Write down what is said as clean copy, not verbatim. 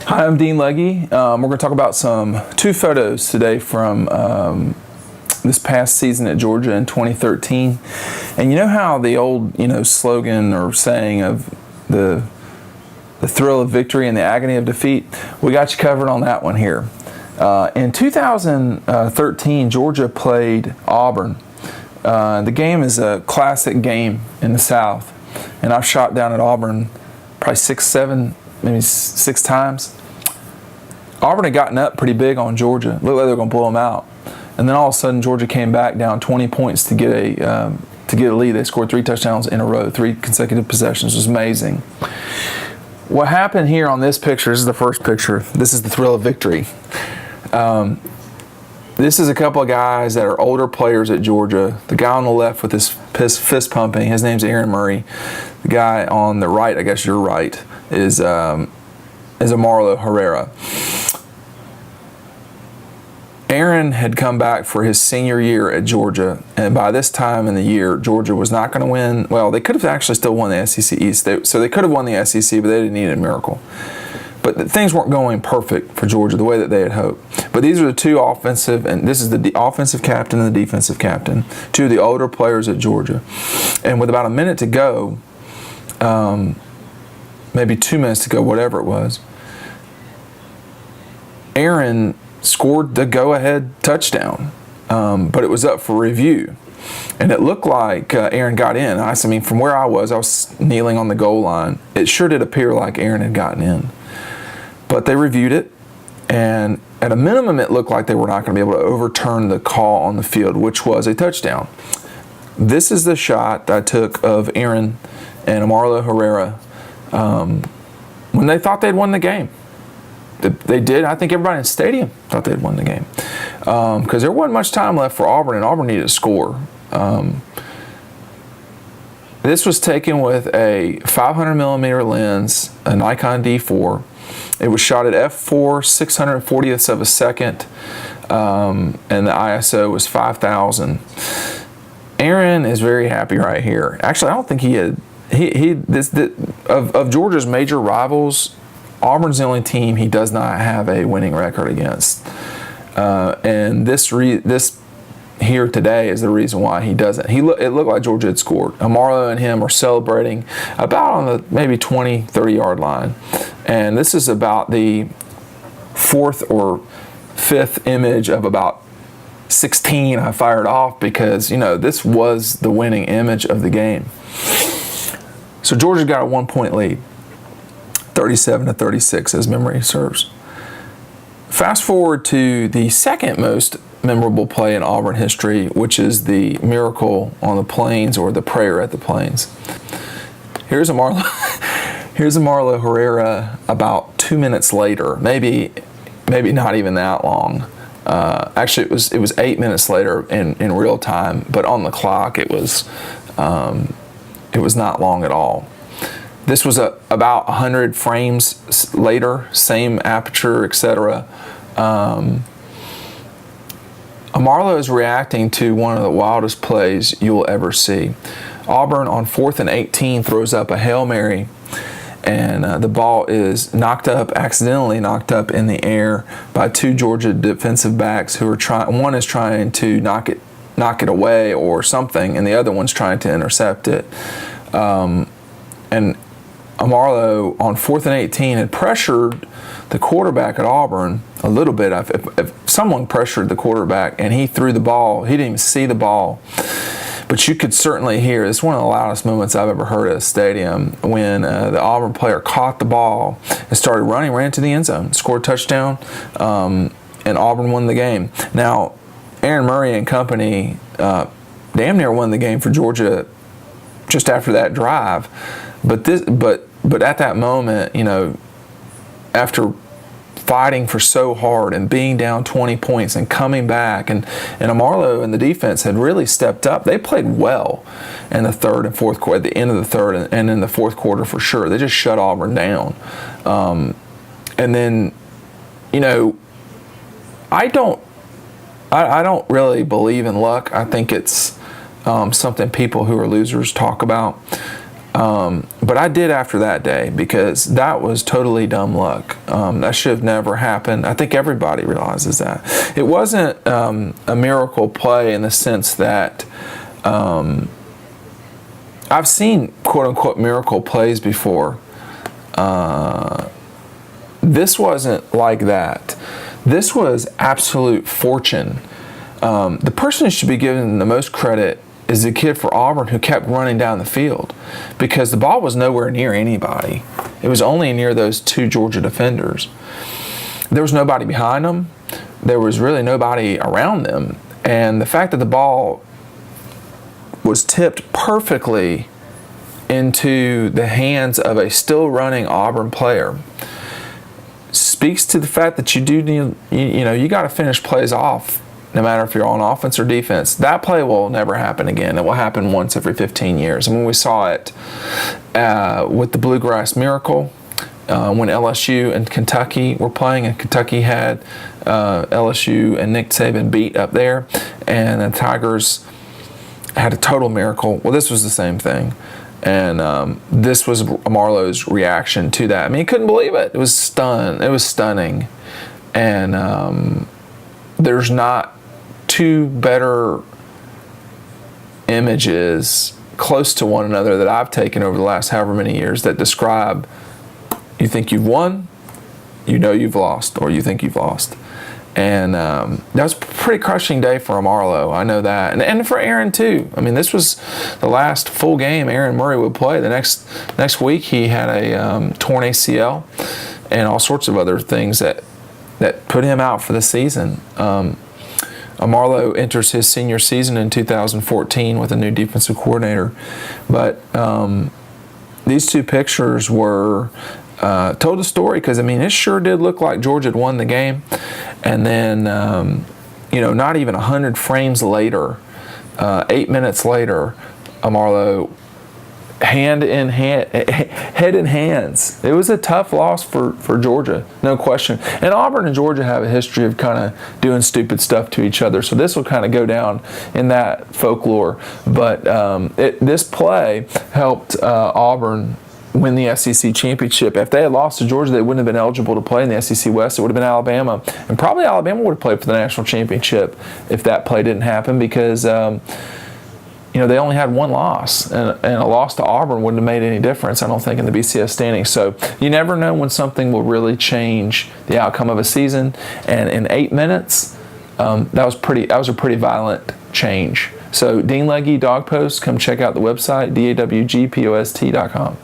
Hi, I'm Dean Legge. We're going to talk about two photos today from this past season at Georgia in 2013. And you know how the old slogan or saying of the thrill of victory and the agony of defeat? We got you covered on that one here. In 2013, Georgia played Auburn. The game is a classic game in the South, and I've shot down at Auburn probably maybe six times. Auburn had gotten up pretty big on Georgia. Looked like they were going to blow them out. And then all of a sudden, Georgia came back down 20 points to get a lead. They scored 3 touchdowns in a row, 3 consecutive possessions. It was amazing. What happened here on this picture, this is the first picture. This is the thrill of victory. This is a couple of guys that are older players at Georgia. The guy on the left with his fist pumping, his name's Aaron Murray. The guy on the right, I guess your right, is Amarlo Herrera. Aaron had come back for his senior year at Georgia, and by this time in the year, Georgia was not going to win. Well, they could have actually still won the SEC East, so they could have won the SEC, but they didn't need a miracle. But things weren't going perfect for Georgia the way that they had hoped. But these are the two offensive, and this is the offensive captain and the defensive captain, two of the older players at Georgia. And with about a minute to go, maybe 2 minutes to go, whatever it was, Aaron scored the go-ahead touchdown, but it was up for review. And it looked like Aaron got in. I mean, from where I was kneeling on the goal line. It sure did appear like Aaron had gotten in. But they reviewed it, and at a minimum, it looked like they were not going to be able to overturn the call on the field, which was a touchdown. This is the shot I took of Aaron and Amarlo Herrera when they thought they'd won the game. They did. I think everybody in the stadium thought they'd won the game because there wasn't much time left for Auburn, and Auburn needed to score. This was taken with a 500 millimeter lens, a Nikon D4. It was shot at f4, 640ths of a second, and the ISO was 5,000. Aaron is very happy right here. Actually, I don't think he had. Of Georgia's major rivals, Auburn's the only team he does not have a winning record against. And this here today is the reason why he doesn't. It looked like Georgia had scored. Amarlo and him are celebrating about on the maybe 20, 30-yard line. And this is about the 4th or 5th image of about 16 I fired off because, this was the winning image of the game. So Georgia got a 1-point lead, 37-36 as memory serves. Fast forward to the second most memorable play in Auburn history, which is the miracle on the plains or the prayer at the plains. Here's Amarlo Herrera about 2 minutes later, maybe not even that long. Actually, it was 8 minutes later in real time, but on the clock it was not long at all. This was about 100 frames later, same aperture, etc. Amarlo is reacting to one of the wildest plays you'll ever see. Auburn on 4th and 18 throws up a Hail Mary, and the ball is accidentally knocked up in the air by 2 Georgia defensive backs who are trying. One is trying to knock it away or something, and the other one's trying to intercept it. And Amarlo on 4th and 18 had pressured the quarterback at Auburn a little bit. If someone pressured the quarterback and he threw the ball, he didn't even see the ball. But you could certainly hear, it's one of the loudest moments I've ever heard at a stadium, when the Auburn player caught the ball and started running, ran to the end zone, scored a touchdown, and Auburn won the game. Now, Aaron Murray and company damn near won the game for Georgia just after that drive. But at that moment, after fighting for so hard and being down 20 points and coming back, and Amarlo and the defense had really stepped up. They played well in the third and fourth quarter, at the end of the third and in the fourth quarter for sure. They just shut Auburn down. And then, I don't really believe in luck. I think it's something people who are losers talk about. But I did after that day, because that was totally dumb luck. That should have never happened. I think everybody realizes that. It wasn't a miracle play in the sense that I've seen quote-unquote miracle plays before. This wasn't like that. This was absolute fortune. The person who should be given the most credit is the kid for Auburn who kept running down the field, because the ball was nowhere near anybody. It was only near those two Georgia defenders. There was nobody behind them. There was really nobody around them. And the fact that the ball was tipped perfectly into the hands of a still running Auburn player speaks to the fact that you do need, you got to finish plays off, no matter if you're on offense or defense. That play will never happen again. It will happen once every 15 years. I mean, we saw it with the Bluegrass Miracle when LSU and Kentucky were playing, and Kentucky had LSU and Nick Saban beat up there, and the Tigers had a total miracle. Well, this was the same thing. And this was Marlowe's reaction to that. I mean, he couldn't believe it. It was stunning. And there's not two better images close to one another that I've taken over the last however many years that describe: you think you've won, you know you've lost, or you think you've lost. And that was a pretty crushing day for Marlowe. I know that. And for Aaron, too. I mean, this was the last full game Aaron Murray would play. The next week he had a torn ACL and all sorts of other things that put him out for the season. Marlowe enters his senior season in 2014 with a new defensive coordinator. But these two pictures were told the story, because, I mean, it sure did look like Georgia had won the game. And then, not even 100 frames later, 8 minutes later, Marlowe, head in hands. It was a tough loss for Georgia, no question. And Auburn and Georgia have a history of kind of doing stupid stuff to each other, so this will kind of go down in that folklore. But this play helped Auburn win the SEC championship. If they had lost to Georgia, they wouldn't have been eligible to play in the SEC West. It would have been Alabama. And probably Alabama would have played for the national championship if that play didn't happen, because they only had one loss, and a loss to Auburn wouldn't have made any difference, I don't think, in the BCS standings. So you never know when something will really change the outcome of a season. And in 8 minutes, that was a pretty violent change. So Dean Legge, Dawg Post, come check out the website, dawgpost.com.